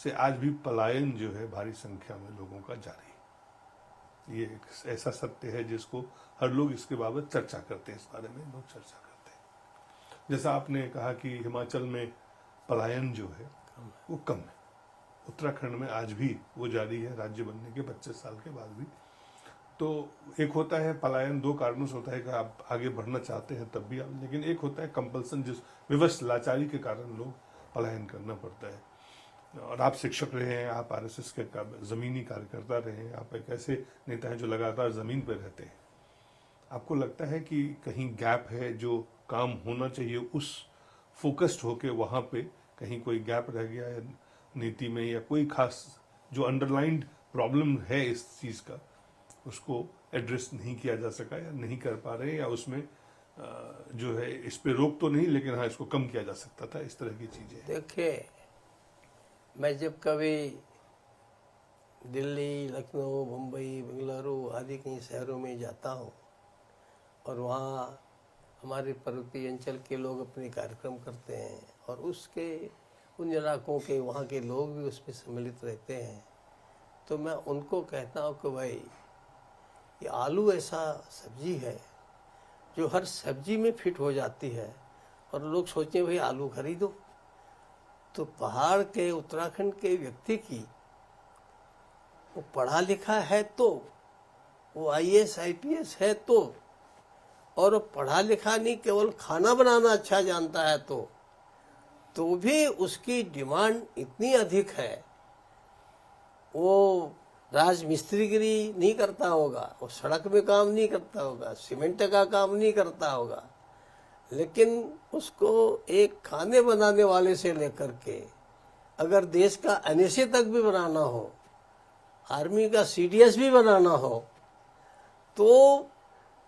से आज भी पलायन जो है भारी संख्या में लोगों का जारी है। ये एक ऐसा सत्य है जिसको हर लोग इसके बाबत चर्चा करते हैं, इस बारे में लोग चर्चा करते हैं। जैसा आपने कहा कि हिमाचल में पलायन जो है वो कम है, उत्तराखंड में आज भी वो जारी है राज्य बनने के 25 साल के बाद भी। तो एक होता है पलायन दो कारणों से होता है कि आप आगे बढ़ना चाहते हैं तब भी आप, लेकिन एक होता है कंपल्सन, जिस विवश लाचारी के कारण लोग पलायन करना पड़ता है। और आप शिक्षक रहे हैं, आप आरएसएस के ज़मीनी कार्यकर्ता रहे हैं, आप एक ऐसे नेता हैं जो लगातार ज़मीन पर रहते हैं। आपको लगता है कि कहीं गैप है जो काम होना चाहिए उस फोकस्ड होके वहाँ पे कहीं कोई गैप रह गया है नीति में, या कोई खास जो अंडरलाइंड प्रॉब्लम है इस चीज़ का उसको एड्रेस नहीं किया जा सका या नहीं कर पा रहे, या उसमें जो है इस पे रोक तो नहीं लेकिन हाँ इसको कम किया जा सकता था, इस तरह की चीज़ें? देखिए, मैं जब कभी दिल्ली, लखनऊ, मुंबई, बेंगलुरु आदि कई शहरों में जाता हूँ और वहाँ हमारे पर्वतीय अंचल के लोग अपने कार्यक्रम करते हैं और उसके उन इलाकों के वहाँ के लोग भी उसमें सम्मिलित रहते हैं, तो मैं उनको कहता हूँ कि भाई ये आलू ऐसा सब्जी है जो हर सब्जी में फिट हो जाती है और लोग सोचें भाई आलू खरीदो। तो पहाड़ के उत्तराखंड के व्यक्ति की वो पढ़ा लिखा है तो, वो आईएएस आईपीएस है तो, और वो पढ़ा लिखा नहीं केवल खाना बनाना अच्छा जानता है तो भी उसकी डिमांड इतनी अधिक है। वो राजमिस्त्रीगिरी नहीं करता होगा, वो सड़क में काम नहीं करता होगा, सीमेंट का काम नहीं करता होगा, लेकिन उसको एक खाने बनाने वाले से लेकर के अगर देश का एनएसए तक भी बनाना हो, आर्मी का सीडीएस भी बनाना हो, तो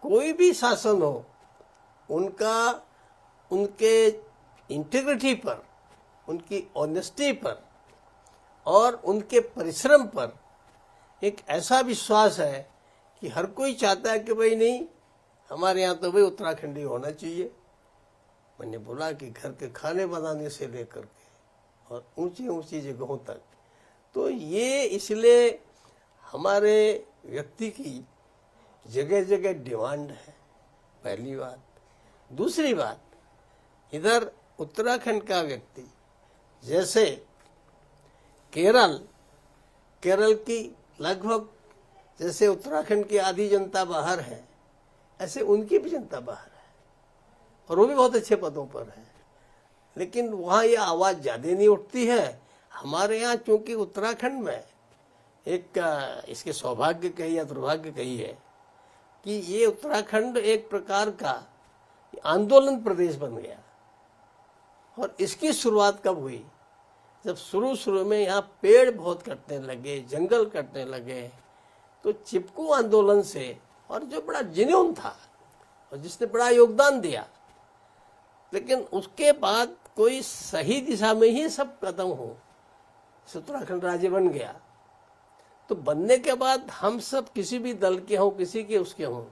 कोई भी शासन हो उनके इंटीग्रिटी पर, उनकी ऑनेस्टी पर और उनके परिश्रम पर एक ऐसा विश्वास है कि हर कोई चाहता है कि भाई नहीं, हमारे यहाँ तो भाई उत्तराखंडी होना चाहिए। मैंने बोला कि घर के खाने बनाने से लेकर के और ऊंची ऊंची जगहों तक, तो ये इसलिए हमारे व्यक्ति की जगह जगह डिमांड है, पहली बात। दूसरी बात, इधर उत्तराखंड का व्यक्ति, जैसे केरल की लगभग जैसे उत्तराखंड की आधी जनता बाहर है, ऐसे उनकी भी जनता बाहर है और वो भी बहुत अच्छे पदों पर है, लेकिन वहाँ ये आवाज़ ज़्यादा नहीं उठती है। हमारे यहाँ चूंकि उत्तराखंड में एक इसके सौभाग्य कही या दुर्भाग्य कही है कि ये उत्तराखंड एक प्रकार का आंदोलन प्रदेश बन गया। और इसकी शुरुआत कब हुई? जब शुरू में यहाँ पेड़ बहुत कटने लगे, जंगल कटने लगे, तो चिपकू आंदोलन से, और जो बड़ा जेन्युइन था और जिसने बड़ा योगदान दिया, लेकिन उसके बाद कोई सही दिशा में ही सब कदम हो, उत्तराखंड राज्य बन गया। तो बनने के बाद हम सब किसी भी दल के हों, किसी के उसके हों,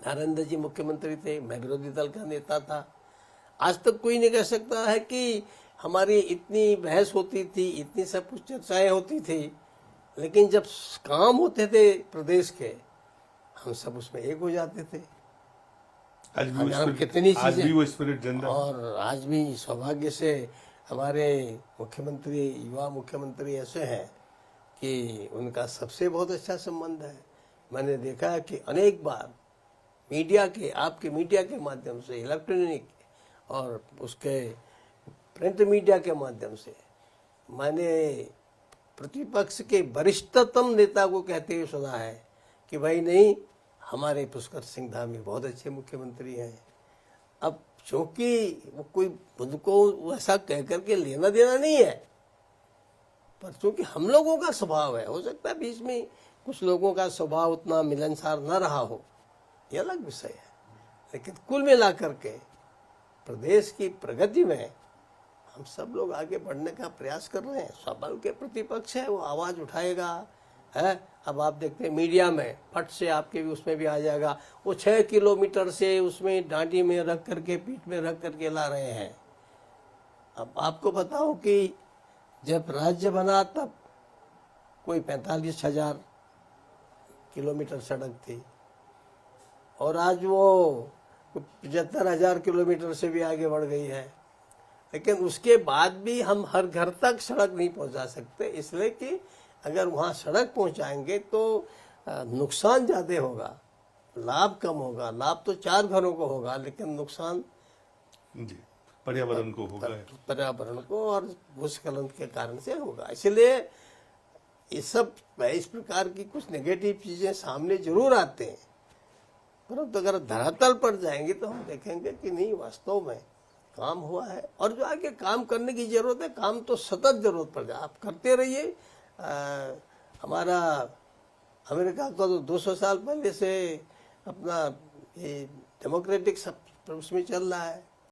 नरेंद्र जी मुख्यमंत्री थे, मैं विरोधी दल का नेता था। आज तक कोई नहीं कह सकता है कि हमारी इतनी बहस होती थी, इतनी सब कुछ चर्चाएं होती थी, लेकिन जब काम होते थे प्रदेश के, हम सब उसमें एक हो जाते थे। कितनी चीजें, और आज भी सौभाग्य से हमारे मुख्यमंत्री, युवा मुख्यमंत्री ऐसे हैं कि उनका सबसे बहुत अच्छा संबंध है। मैंने देखा कि अनेक बार मीडिया के, आपके मीडिया के माध्यम से, इलेक्ट्रॉनिक और उसके प्रिंट मीडिया के माध्यम से, मैंने प्रतिपक्ष के वरिष्ठतम नेता को कहते हुए सुना है कि भाई नहीं, हमारे पुष्कर सिंह धामी बहुत अच्छे मुख्यमंत्री हैं। अब चूंकि वो कोई उनको ऐसा कह करके लेना देना नहीं है, पर चूंकि हम लोगों का स्वभाव है, हो सकता है बीच में कुछ लोगों का स्वभाव उतना मिलनसार न रहा हो, ये अलग विषय है, लेकिन कुल मिलाकर के प्रदेश की प्रगति में हम सब लोग आगे बढ़ने का प्रयास कर रहे हैं। स्वाभाविक के प्रतिपक्ष है, वो आवाज उठाएगा है। अब आप देखते हैं मीडिया में फट से आपके भी उसमें भी आ जाएगा, वो 6 किलोमीटर से उसमें डांडी में रख करके, पीठ में रख करके ला रहे हैं। अब आपको बताओ कि जब राज्य बना तब कोई 45,000 किलोमीटर सड़क थी और आज वो 75,000 किलोमीटर से भी आगे बढ़ गई है। लेकिन उसके बाद भी हम हर घर तक सड़क नहीं पहुंचा सकते, इसलिए कि अगर वहां सड़क पहुंचाएंगे तो नुकसान ज़्यादा होगा, लाभ कम होगा। लाभ तो 4 घरों को होगा, लेकिन नुकसान जी पर्यावरण को होगा। पर्यावरण को और भूस्खलन के कारण से होगा। इसलिए ये सब इस प्रकार की कुछ नेगेटिव चीजें सामने जरूर आते हैं, परंतु अगर धरातल पर जाएंगे तो हम देखेंगे कि नहीं, वास्तव में काम हुआ है। और जो आगे काम करने की जरूरत है, काम तो सतत जरूरत पड़ जाए, आप करते रहिए। हमारा अमेरिका का तो 200 साल पहले से अपना ये डेमोक्रेटिक सब उसमें चल रहा है,